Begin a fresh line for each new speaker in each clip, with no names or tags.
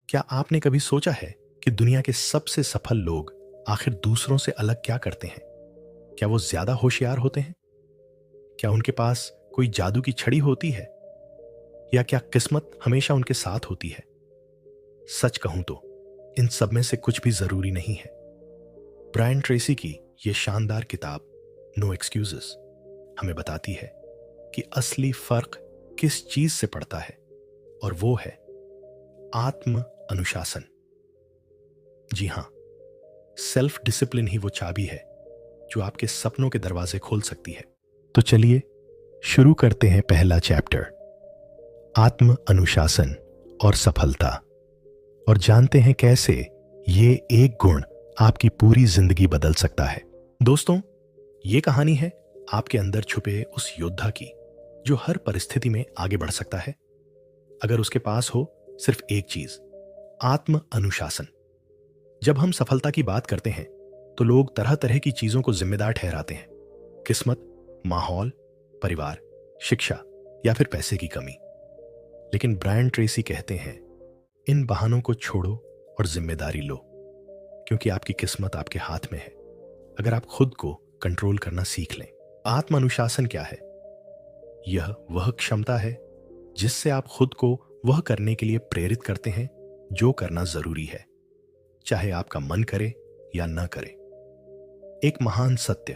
क्या आपने कभी सोचा है कि दुनिया के सबसे सफल लोग आखिर दूसरों से अलग क्या करते हैं? क्या वो ज्यादा होशियार होते हैं? क्या उनके पास कोई जादू की छड़ी होती है? या क्या किस्मत हमेशा उनके साथ होती है? सच कहूं तो इन सब में से कुछ भी जरूरी नहीं है। ब्रायन ट्रेसी की यह शानदार किताब नो एक्सक्यूजेस हमें बताती है कि असली फर्क किस चीज से पड़ता है, और वो है आत्म अनुशासन। जी हां, सेल्फ डिसिप्लिन ही वो चाबी है जो आपके सपनों के दरवाजे खोल सकती है। तो चलिए शुरू करते हैं पहला चैप्टर, आत्म अनुशासन और सफलता, और जानते हैं कैसे ये एक गुण आपकी पूरी जिंदगी बदल सकता है। दोस्तों, ये कहानी है आपके अंदर छुपे उस योद्धा की जो हर परिस्थिति में आगे बढ़ सकता है अगर उसके पास हो सिर्फ एक चीज, आत्म अनुशासन। जब हम सफलता की बात करते हैं तो लोग तरह तरह की चीजों को जिम्मेदार ठहराते हैं। किस्मत, माहौल, परिवार, शिक्षा या फिर पैसे की कमी। लेकिन ब्रायन ट्रेसी कहते हैं, इन बहानों को छोड़ो और जिम्मेदारी लो, क्योंकि आपकी किस्मत आपके हाथ में है अगर आप खुद को कंट्रोल करना सीख लें। आत्म अनुशासन क्या है? यह वह क्षमता है जिससे आप खुद को वह करने के लिए प्रेरित करते हैं जो करना जरूरी है, चाहे आपका मन करे या न करे। एक महान सत्य,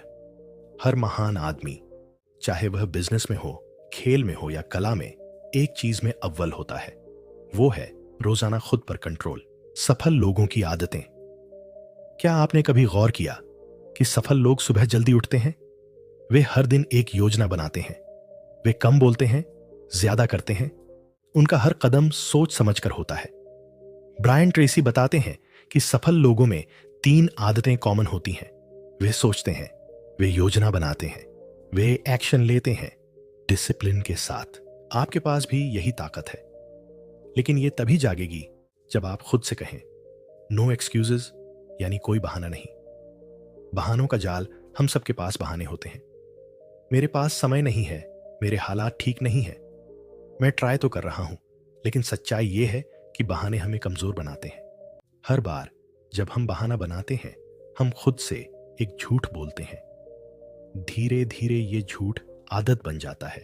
हर महान आदमी, चाहे वह बिजनेस में हो, खेल में हो या कला में, एक चीज में अव्वल होता है, वो है रोजाना खुद पर कंट्रोल। सफल लोगों की आदतें। क्या आपने कभी गौर किया कि सफल लोग सुबह जल्दी उठते हैं? वे हर दिन एक योजना बनाते हैं। वे कम बोलते हैं, ज्यादा करते हैं। उनका हर कदम सोच समझकर होता है। ब्रायन ट्रेसी बताते हैं कि सफल लोगों में 3 आदतें कॉमन होती हैं। वे सोचते हैं, वे योजना बनाते हैं, वे एक्शन लेते हैं डिसिप्लिन के साथ। आपके पास भी यही ताकत है, लेकिन ये तभी जागेगी जब आप खुद से कहें नो एक्सक्यूजेस, यानी कोई बहाना नहीं। बहानों का जाल, हम सबके पास बहाने होते हैं। मेरे पास समय नहीं है, मेरे हालात ठीक नहीं है, मैं ट्राई तो कर रहा हूं। लेकिन सच्चाई यह है कि बहाने हमें कमजोर बनाते हैं। हर बार जब हम बहाना बनाते हैं, हम खुद से एक झूठ बोलते हैं। धीरे धीरे ये झूठ आदत बन जाता है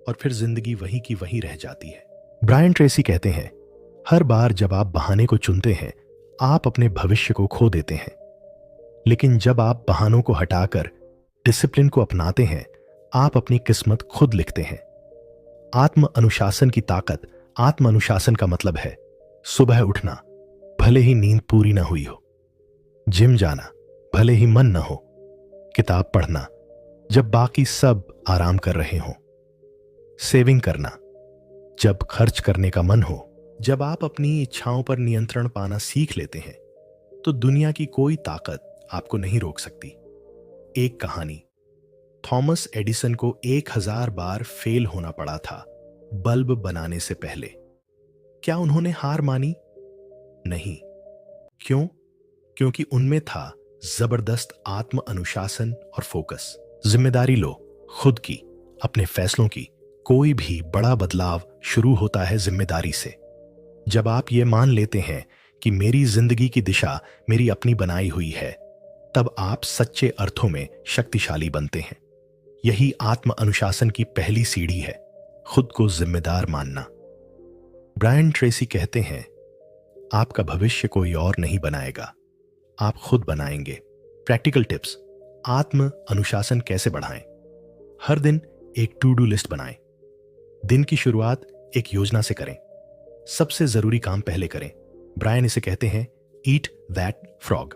और फिर जिंदगी वही की वही रह जाती है। ब्रायन ट्रेसी कहते हैं, हर बार जब आप बहाने को चुनते हैं, आप अपने भविष्य को खो देते हैं। लेकिन जब आप बहानों को हटाकर डिसिप्लिन को अपनाते हैं, आप अपनी किस्मत खुद लिखते हैं। आत्म अनुशासन की ताकत। आत्म अनुशासन का मतलब है सुबह उठना भले ही नींद पूरी ना हुई हो, जिम जाना भले ही मन ना हो, किताब पढ़ना जब बाकी सब आराम कर रहे हों, सेविंग करना जब खर्च करने का मन हो। जब आप अपनी इच्छाओं पर नियंत्रण पाना सीख लेते हैं तो दुनिया की कोई ताकत आपको नहीं रोक सकती। एक कहानी, थॉमस एडिसन को 1000 बार फेल होना पड़ा था बल्ब बनाने से पहले। क्या उन्होंने हार मानी? नहीं। क्यों? क्योंकि उनमें था जबरदस्त आत्म अनुशासन और फोकस। जिम्मेदारी लो खुद की, अपने फैसलों की। कोई भी बड़ा बदलाव शुरू होता है जिम्मेदारी से। जब आप ये मान लेते हैं कि मेरी जिंदगी की दिशा मेरी अपनी बनाई हुई है, तब आप सच्चे अर्थों में शक्तिशाली बनते हैं। यही आत्म अनुशासन की पहली सीढ़ी है, खुद को जिम्मेदार मानना। ब्रायन ट्रेसी कहते हैं, आपका भविष्य कोई और नहीं बनाएगा, आप खुद बनाएंगे। प्रैक्टिकल टिप्स, आत्म अनुशासन कैसे बढ़ाएं? हर दिन एक टू डू लिस्ट बनाएं। दिन की शुरुआत एक योजना से करें। सबसे जरूरी काम पहले करें। ब्रायन इसे कहते हैं eat that frog.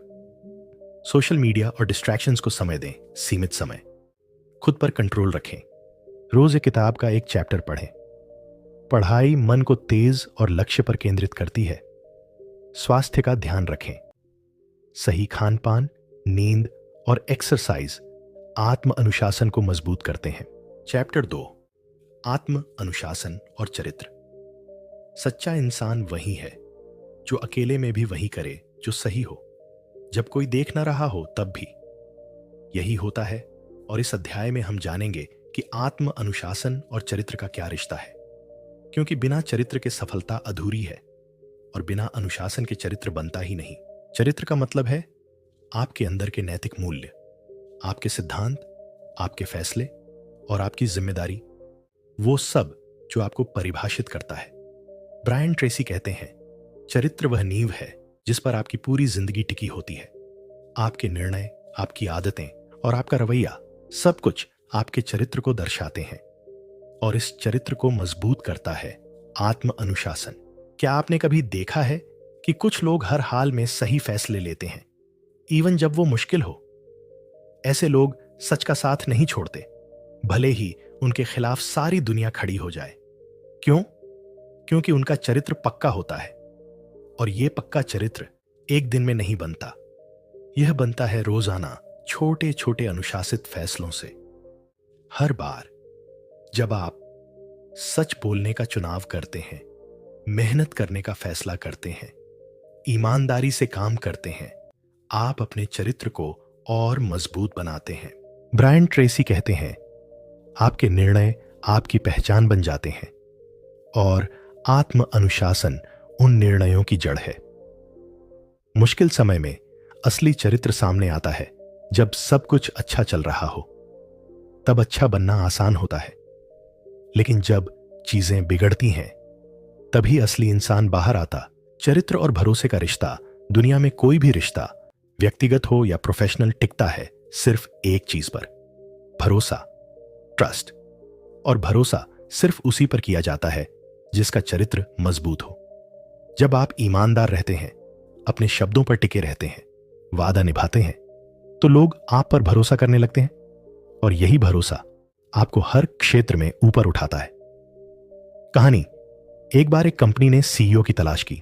Social media और डिस्ट्रैक्शंस को समय दें, सीमित समय। खुद पर कंट्रोल रखें। रोज एक किताब का एक चैप्टर पढ़ें। पढ़ाई मन को तेज और लक्ष्य पर केंद्रित करती है। स्वास्थ्य का ध्यान रखें। सही खान पान, नींद और एक्सरसाइज आत्म अनुशासन को मजबूत करते हैं। चैप्टर 2, आत्म अनुशासन और चरित्र। सच्चा इंसान वही है जो अकेले में भी वही करे जो सही हो, जब कोई देख ना रहा हो तब भी। यही होता है, और इस अध्याय में हम जानेंगे कि आत्म अनुशासन और चरित्र का क्या रिश्ता है, क्योंकि बिना चरित्र के सफलता अधूरी है और बिना अनुशासन के चरित्र बनता ही नहीं। चरित्र का मतलब है आपके अंदर के नैतिक मूल्य, आपके सिद्धांत, आपके फैसले और आपकी जिम्मेदारी, वो सब जो आपको परिभाषित करता है। ब्रायन ट्रेसी कहते हैं, चरित्र वह नींव है जिस पर आपकी पूरी जिंदगी टिकी होती है। आपके निर्णय, आपकी आदतें और आपका रवैया, सब कुछ आपके चरित्र को दर्शाते हैं और इस चरित्र को मजबूत करता है आत्म अनुशासन। क्या आपने कभी देखा है कि कुछ लोग हर हाल में सही फैसले लेते हैं, इवन जब वो मुश्किल हो? ऐसे लोग सच का साथ नहीं छोड़ते, भले ही उनके खिलाफ सारी दुनिया खड़ी हो जाए। क्यों? क्योंकि उनका चरित्र पक्का होता है और यह पक्का चरित्र एक दिन में नहीं बनता। यह बनता है रोजाना छोटे छोटे अनुशासित फैसलों से। हर बार जब आप सच बोलने का चुनाव करते हैं, मेहनत करने का फैसला करते हैं, ईमानदारी से काम करते हैं, आप अपने चरित्र को और मजबूत बनाते हैं। ब्रायन ट्रेसी कहते हैं, आपके निर्णय आपकी पहचान बन जाते हैं और आत्म अनुशासन उन निर्णयों की जड़ है। मुश्किल समय में असली चरित्र सामने आता है जब सब कुछ अच्छा चल रहा हो, तब अच्छा बनना आसान होता है। लेकिन जब चीजें बिगड़ती हैं, तभी असली इंसान बाहर आता। चरित्र और भरोसे का रिश्ता, दुनिया में कोई भी रिश्ता, व्यक्तिगत हो या प्रोफेशनल, टिकता है सिर्फ एक चीज पर, भरोसा, ट्रस्ट। और भरोसा सिर्फ उसी पर किया जाता है जिसका चरित्र मजबूत हो। जब आप ईमानदार रहते हैं, अपने शब्दों पर टिके रहते हैं, वादा निभाते हैं, तो लोग आप पर भरोसा करने लगते हैं और यही भरोसा आपको हर क्षेत्र में ऊपर उठाता है। कहानी, एक बार एक कंपनी ने सीईओ की तलाश की।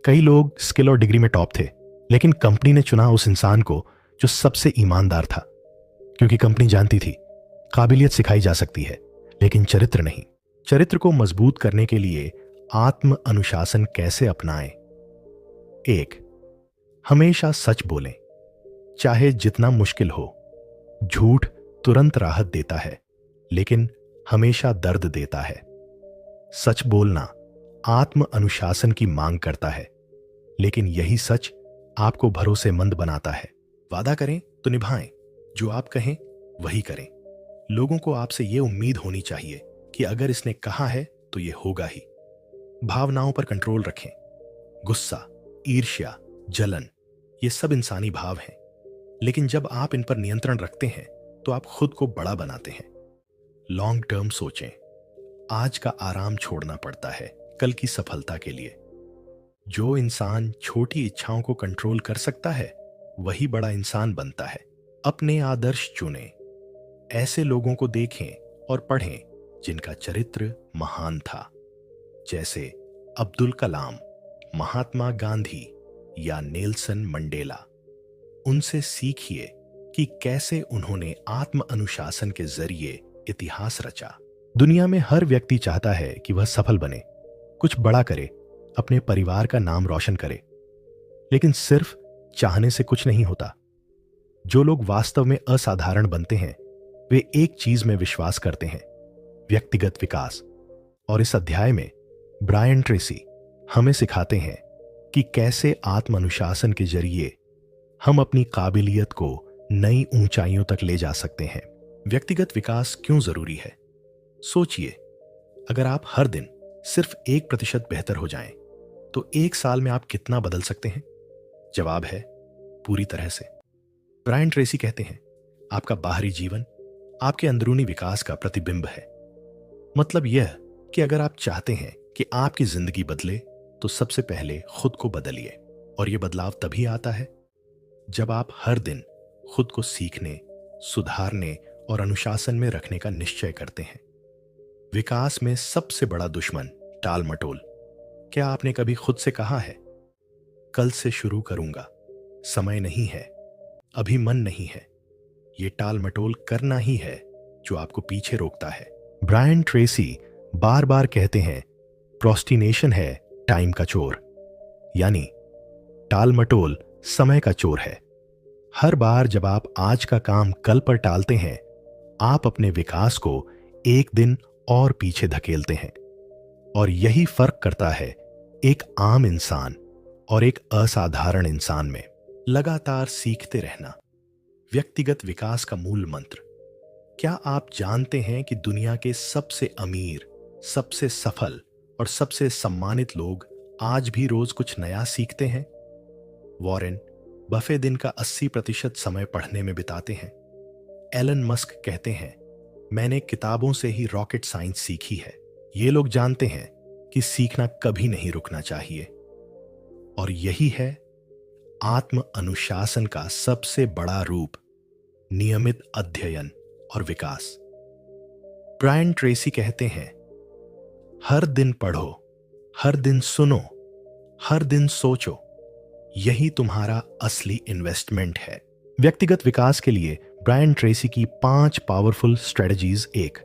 कई लोग स्किल और डिग्री में टॉप थे, लेकिन कंपनी ने चुना उस इंसान को जो सबसे ईमानदार था, क्योंकि कंपनी जानती थी काबिलियत सिखाई जा सकती है, लेकिन चरित्र नहीं। चरित्र को मजबूत करने के लिए आत्म अनुशासन कैसे अपनाएं? 1. हमेशा सच बोलें, चाहे जितना मुश्किल हो। झूठ तुरंत राहत देता है, लेकिन हमेशा दर्द देता है। सच बोलना आत्म अनुशासन की मांग करता है, लेकिन यही सच आपको भरोसेमंद बनाता है। वादा करें तो निभाएं, जो आप कहें वही करें। लोगों को आपसे यह उम्मीद होनी चाहिए कि अगर इसने कहा है तो यह होगा ही। भावनाओं पर कंट्रोल रखें। गुस्सा, ईर्ष्या, जलन, ये सब इंसानी भाव हैं, लेकिन जब आप इन पर नियंत्रण रखते हैं तो आप खुद को बड़ा बनाते हैं। लॉन्ग टर्म सोचें। आज का आराम छोड़ना पड़ता है कल की सफलता के लिए। जो इंसान छोटी इच्छाओं को कंट्रोल कर सकता है, वही बड़ा इंसान बनता है। अपने आदर्श चुनें। ऐसे लोगों को देखें और पढ़ें जिनका चरित्र महान था, जैसे अब्दुल कलाम, महात्मा गांधी या नेल्सन मंडेला। उनसे सीखिए कि कैसे उन्होंने आत्म अनुशासन के जरिए इतिहास रचा। दुनिया में हर व्यक्ति चाहता है कि वह सफल बने, कुछ बड़ा करे, अपने परिवार का नाम रोशन करे, लेकिन सिर्फ चाहने से कुछ नहीं होता। जो लोग वास्तव में असाधारण बनते हैं, वे एक चीज में विश्वास करते हैं, व्यक्तिगत विकास। और इस अध्याय में ब्रायन ट्रेसी हमें सिखाते हैं कि कैसे आत्म अनुशासन के जरिए हम अपनी काबिलियत को नई ऊंचाइयों तक ले जा सकते हैं। व्यक्तिगत विकास क्यों जरूरी है? सोचिए, अगर आप हर दिन सिर्फ 1% बेहतर हो जाएं, तो 1 साल में आप कितना बदल सकते हैं? जवाब है, पूरी तरह से। ब्रायन ट्रेसी कहते हैं, आपका बाहरी जीवन आपके अंदरूनी विकास का प्रतिबिंब है। मतलब यह कि अगर आप चाहते हैं कि आपकी जिंदगी बदले, तो सबसे पहले खुद को बदलिए। और यह बदलाव तभी आता है जब आप हर दिन खुद को सीखने, सुधारने और अनुशासन में रखने का निश्चय करते हैं। विकास में सबसे बड़ा दुश्मन टाल मटोल। क्या आपने कभी खुद से कहा है, कल से शुरू करूंगा, समय नहीं है, अभी मन नहीं है? यह टाल मटोल करना ही है जो आपको पीछे रोकता है। ब्रायन ट्रेसी बार बार कहते हैं, प्रोस्टिनेशन है टाइम का चोर, यानी टाल मटोल समय का चोर है। हर बार जब आप आज का काम कल पर टालते हैं, आप अपने विकास को एक दिन और पीछे धकेलते हैं। और यही फर्क करता है एक आम इंसान और एक असाधारण इंसान में लगातार सीखते रहना, व्यक्तिगत विकास का मूल मंत्र। क्या आप जानते हैं कि दुनिया के सबसे अमीर, सबसे सफल और सबसे सम्मानित लोग आज भी रोज कुछ नया सीखते हैं? वॉरेन बफे दिन का 80% समय पढ़ने में बिताते हैं। एलन मस्क कहते हैं, मैंने किताबों से ही रॉकेट साइंस सीखी है। ये लोग जानते हैं कि सीखना कभी नहीं रुकना चाहिए। और यही है आत्म अनुशासन का सबसे बड़ा रूप, नियमित अध्ययन और विकास। ब्रायन ट्रेसी कहते हैं, हर दिन पढ़ो, हर दिन सुनो, हर दिन सोचो, यही तुम्हारा असली इन्वेस्टमेंट है। व्यक्तिगत विकास के लिए ब्रायन ट्रेसी की 5 पावरफुल स्ट्रेटजीज। 1,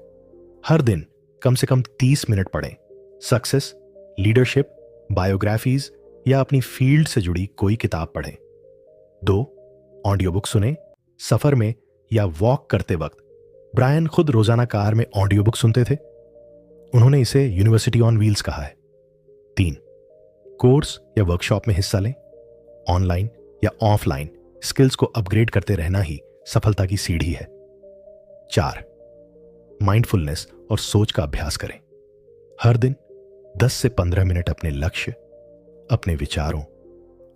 हर दिन कम से कम 30 मिनट पढ़ें। सक्सेस, लीडरशिप, बायोग्राफीज या अपनी फील्ड से जुड़ी कोई किताब पढ़ें। 2, ऑडियो बुक सुने, सफर में या वॉक करते वक्त। ब्रायन खुद रोजाना कार में ऑडियो बुक सुनते थे। उन्होंने इसे यूनिवर्सिटी ऑन व्हील्स कहा है। 3, कोर्स या वर्कशॉप में हिस्सा लें। ऑनलाइन या ऑफलाइन स्किल्स को अपग्रेड करते रहना ही सफलता की सीढ़ी है। 4, माइंडफुलनेस और सोच का अभ्यास करें। हर दिन 10 से 15 मिनट अपने लक्ष्य, अपने विचारों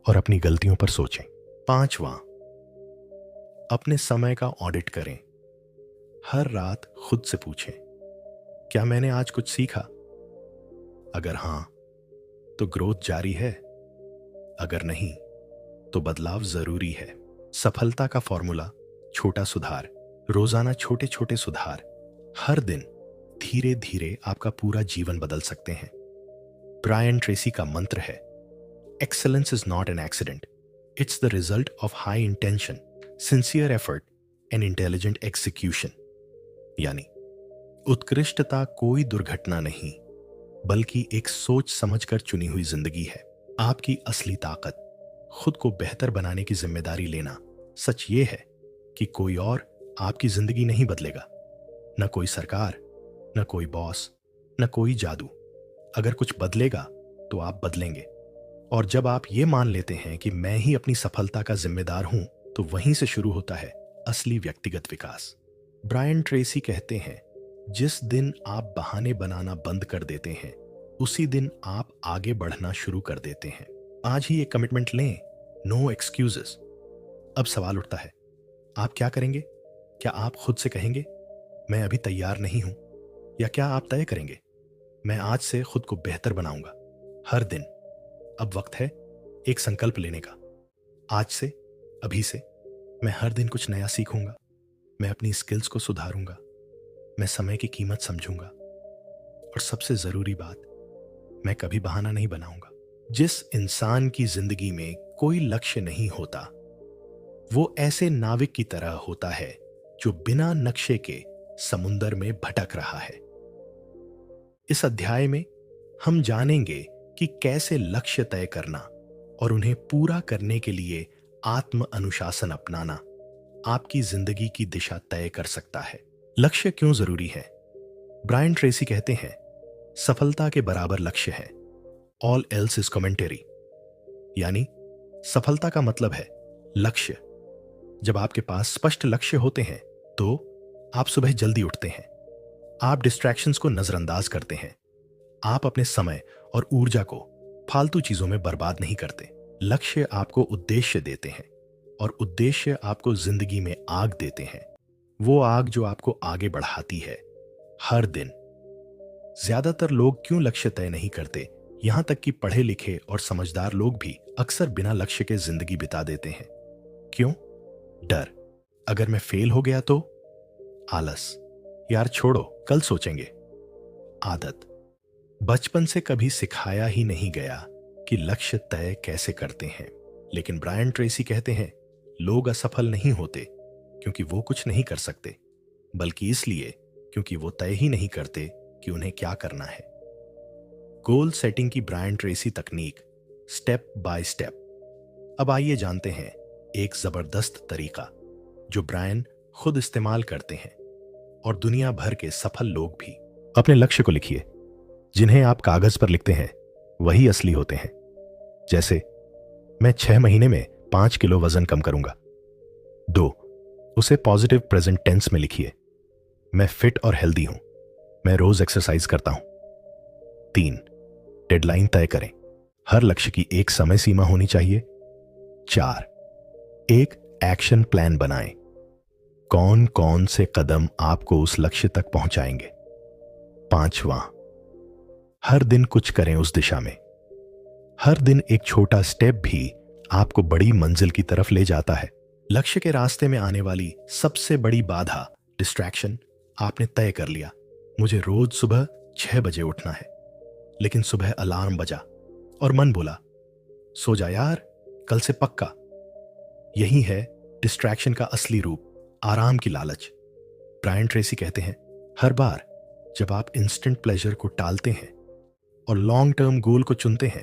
और अपनी गलतियों पर सोचें। 5वां, अपने समय का ऑडिट करें। हर रात खुद से पूछें, क्या मैंने आज कुछ सीखा? अगर हां, तो ग्रोथ जारी है। अगर नहीं, तो बदलाव जरूरी है। सफलता का फॉर्मूला, छोटा सुधार, रोजाना छोटे छोटे सुधार, हर दिन धीरे धीरे आपका पूरा जीवन बदल सकते हैं। ब्रायन ट्रेसी का मंत्र है, excellence is not an accident, it's the result of high intention, sincere effort and intelligent execution. यानी उत्कृष्टता कोई दुर्घटना नहीं, बल्कि एक सोच समझकर चुनी हुई जिंदगी है। आपकी असली ताकत खुद को बेहतर बनाने की जिम्मेदारी लेना। सच ये है कि कोई और आपकी जिंदगी नहीं बदलेगा, न कोई सरकार, न कोई बॉस, न कोई जादू। अगर कुछ बदलेगा तो आप बदलेंगे। और जब आप ये मान लेते हैं कि मैं ही अपनी सफलता का जिम्मेदार हूं, तो वहीं से शुरू होता है असली व्यक्तिगत विकास। ब्रायन ट्रेसी कहते हैं, जिस दिन आप बहाने बनाना बंद कर देते हैं, उसी दिन आप आगे बढ़ना शुरू कर देते हैं। आज ही एक कमिटमेंट लें, नो एक्सक्यूजेस। अब सवाल उठता है, आप क्या करेंगे? क्या आप खुद से कहेंगे, मैं अभी तैयार नहीं हूं? या क्या आप तय करेंगे, मैं आज से खुद को बेहतर बनाऊंगा, हर दिन? अब वक्त है एक संकल्प लेने का। आज से, अभी से मैं हर दिन कुछ नया सीखूंगा, मैं अपनी स्किल्स को सुधारूंगा, मैं समय की कीमत समझूंगा, और सबसे जरूरी बात, मैं कभी बहाना नहीं बनाऊंगा। जिस इंसान की जिंदगी में कोई लक्ष्य नहीं होता, वो ऐसे नाविक की तरह होता है जो बिना नक्शे के समुंदर में भटक रहा है। इस अध्याय में हम जानेंगे कि कैसे लक्ष्य तय करना और उन्हें पूरा करने के लिए आत्म अनुशासन अपनाना आपकी जिंदगी की दिशा तय कर सकता है। लक्ष्य क्यों जरूरी है? ब्रायन ट्रेसी कहते हैं, सफलता के बराबर लक्ष्य है, ऑल एल्स इज कमेंटरी। यानी सफलता का मतलब है लक्ष्य। जब आपके पास स्पष्ट लक्ष्य होते हैं तो आप सुबह जल्दी उठते हैं, आप डिस्ट्रैक्शंस को नजरअंदाज करते हैं, आप अपने समय और ऊर्जा को फालतू चीजों में बर्बाद नहीं करते। लक्ष्य आपको उद्देश्य देते हैं और उद्देश्य आपको जिंदगी में आग देते हैं, वो आग जो आपको आगे बढ़ाती है हर दिन। ज्यादातर लोग क्यों लक्ष्य तय नहीं करते? यहां तक कि पढ़े लिखे और समझदार लोग भी अक्सर बिना लक्ष्य के जिंदगी बिता देते हैं। क्यों? डर, अगर मैं फेल हो गया तो? आलस, यार छोड़ो कल सोचेंगे। आदत, बचपन से कभी सिखाया ही नहीं गया कि लक्ष्य तय कैसे करते हैं। लेकिन ब्रायन ट्रेसी कहते हैं, लोग असफल नहीं होते क्योंकि वो कुछ नहीं कर सकते, बल्कि इसलिए क्योंकि वो तय ही नहीं करते कि उन्हें क्या करना है। गोल सेटिंग की ब्रायन ट्रेसी तकनीक, स्टेप बाय स्टेप। अब आइए जानते हैं एक जबरदस्त तरीका जो ब्रायन खुद इस्तेमाल करते हैं और दुनिया भर के सफल लोग भी। अपने लक्ष्य को लिखिए, जिन्हें आप कागज पर लिखते हैं वही असली होते हैं। जैसे मैं 6 महीने में 5 किलो वजन कम करूंगा। 2, उसे पॉजिटिव प्रेजेंट टेंस में लिखिए। मैं फिट और हेल्दी हूं। मैं रोज एक्सरसाइज करता हूं। 3, डेडलाइन तय करें। हर लक्ष्य की एक समय सीमा होनी चाहिए। 4, एक एक्शन प्लान बनाएं। कौन कौन से कदम आपको उस लक्ष्य तक पहुंचाएंगे। 5वां, हर दिन कुछ करें उस दिशा में। हर दिन एक छोटा स्टेप भी आपको बड़ी मंजिल की तरफ ले जाता है। लक्ष्य के रास्ते में आने वाली सबसे बड़ी बाधा, डिस्ट्रैक्शन, आपने तय कर लिया। मुझे रोज सुबह 6 बजे उठना है। लेकिन सुबह अलार्म बजा और मन बोला, सो जा यार, कल से पक्का। यही है डिस्ट्रैक्शन का असली रूप, आराम की लालच। ब्रायन ट्रेसी कहते हैं, हर बार जब आप इंस्टेंट प्लेजर को टालते हैं और लॉन्ग टर्म गोल को चुनते हैं,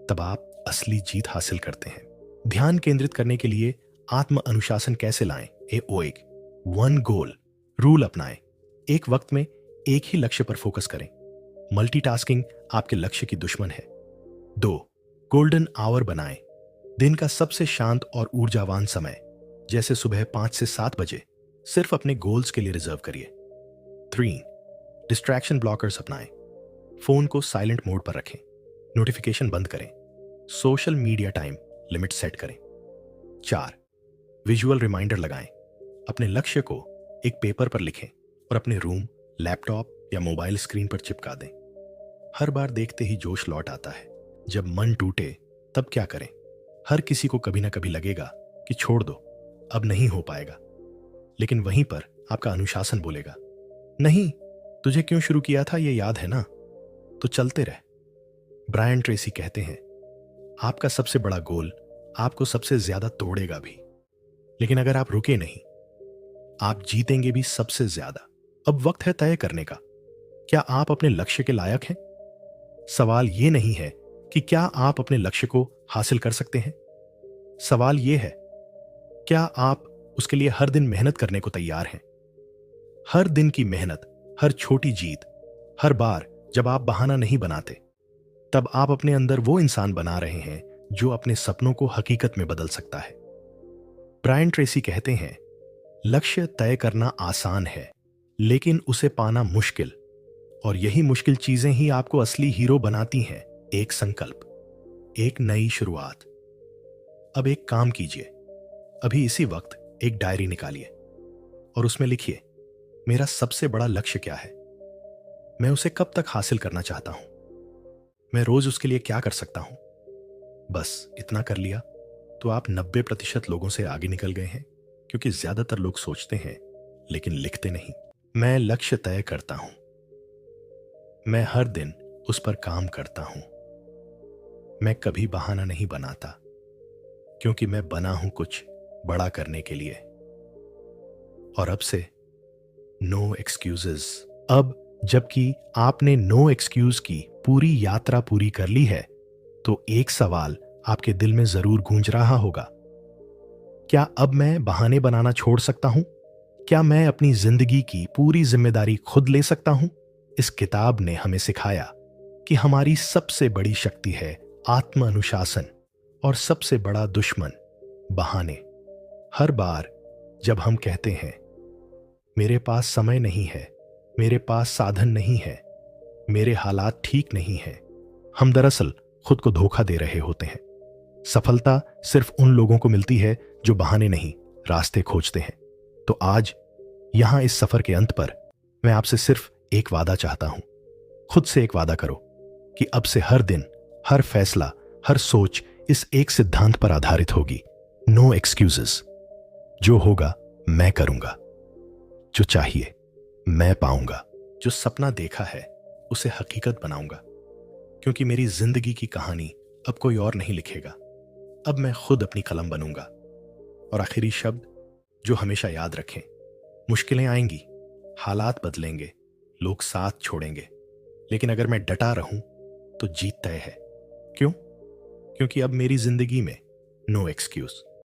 तब आप असली जीत हासिल करते हैं। ध्यान केंद्रित करने के लिए आत्म अनुशासन कैसे लाएं? ओएक 1 गोल रूल अपनाएं। एक वक्त में एक ही लक्ष्य पर फोकस करें। मल्टीटास्किंग आपके लक्ष्य की दुश्मन है। 2, गोल्डन आवर बनाएं। दिन का सबसे शांत और ऊर्जावान समय, जैसे सुबह 5 से 7 बजे, सिर्फ अपने गोल्स के लिए रिजर्व करिए। 3, डिस्ट्रैक्शन ब्लॉकर्स अपनाएं। फोन को साइलेंट मोड पर रखें। नोटिफिकेशन बंद करें। Social media time limit set करें। 4, विजुअल रिमाइंडर लगाएं। अपने लक्ष्य को एक पेपर पर लिखें और अपने रूम, लैपटॉप या मोबाइल स्क्रीन पर चिपका दें। हर बार देखते ही जोश लौट आता है। जब मन टूटे तब क्या करें? हर किसी को कभी ना कभी लगेगा कि छोड़ दो, अब नहीं हो पाएगा। लेकिन वहीं पर आपका अनुशासन बोलेगा, नहीं, तुझे क्यों शुरू किया था ये याद है ना, तो चलते रह। ब्रायन ट्रेसी कहते हैं, आपका सबसे बड़ा गोल आपको सबसे ज्यादा तोड़ेगा भी, लेकिन अगर आप रुके नहीं, आप जीतेंगे भी सबसे ज्यादा। अब वक्त है तय करने का। क्या आप अपने लक्ष्य के लायक हैं? सवाल यह नहीं है कि क्या आप अपने लक्ष्य को हासिल कर सकते हैं। सवाल यह है, क्या आप उसके लिए हर दिन मेहनत करने को तैयार हैं? हर दिन की मेहनत, हर छोटी जीत, हर बार जब आप बहाना नहीं बनाते, तब आप अपने अंदर वो इंसान बना रहे हैं जो अपने सपनों को हकीकत में बदल सकता है। ब्रायन ट्रेसी कहते हैं, लक्ष्य तय करना आसान है, लेकिन उसे पाना मुश्किल, और यही मुश्किल चीजें ही आपको असली हीरो बनाती हैं। एक संकल्प, एक नई शुरुआत। अब एक काम कीजिए, अभी इसी वक्त एक डायरी निकालिए और उसमें लिखिए, मेरा सबसे बड़ा लक्ष्य क्या है, मैं उसे कब तक हासिल करना चाहता हूं, मैं रोज उसके लिए क्या कर सकता हूं। बस इतना कर लिया तो आप 90% लोगों से आगे निकल गए हैं, क्योंकि ज्यादातर लोग सोचते हैं लेकिन लिखते नहीं। मैं लक्ष्य तय करता हूं, मैं हर दिन उस पर काम करता हूं, मैं कभी बहाना नहीं बनाता, क्योंकि मैं बना हूं कुछ बड़ा करने के लिए। और अब से नो एक्सक्यूजेस। अब जबकि आपने नो एक्सक्यूज की पूरी यात्रा पूरी कर ली है, तो एक सवाल आपके दिल में जरूर गूंज रहा होगा, क्या अब मैं बहाने बनाना छोड़ सकता हूं? क्या मैं अपनी जिंदगी की पूरी जिम्मेदारी खुद ले सकता हूं? इस किताब ने हमें सिखाया कि हमारी सबसे बड़ी शक्ति है आत्म अनुशासन, और सबसे बड़ा दुश्मन बहाने। हर बार जब हम कहते हैं, मेरे पास समय नहीं है, मेरे पास साधन नहीं है, मेरे हालात ठीक नहीं हैं, हम दरअसल खुद को धोखा दे रहे होते हैं। सफलता सिर्फ उन लोगों को मिलती है जो बहाने नहीं, रास्ते खोजते हैं। तो आज यहां इस सफर के अंत पर मैं आपसे सिर्फ एक वादा चाहता हूं। खुद से एक वादा करो कि अब से हर दिन, हर फैसला, हर सोच इस एक सिद्धांत पर आधारित होगी, नो एक्सक्यूजेस। जो होगा मैं करूंगा, जो चाहिए मैं पाऊंगा, जो सपना देखा है उसे हकीकत बनाऊंगा, क्योंकि मेरी जिंदगी की कहानी अब कोई और नहीं लिखेगा, अब मैं खुद अपनी कलम बनूंगा। और आखिरी शब्द जो हमेशा याद रखें, मुश्किलें आएंगी, हालात बदलेंगे, लोग साथ छोड़ेंगे, लेकिन अगर मैं डटा रहूं तो जीत तय है। क्यों? क्योंकि अब मेरी जिंदगी में नो एक्सक्यूज।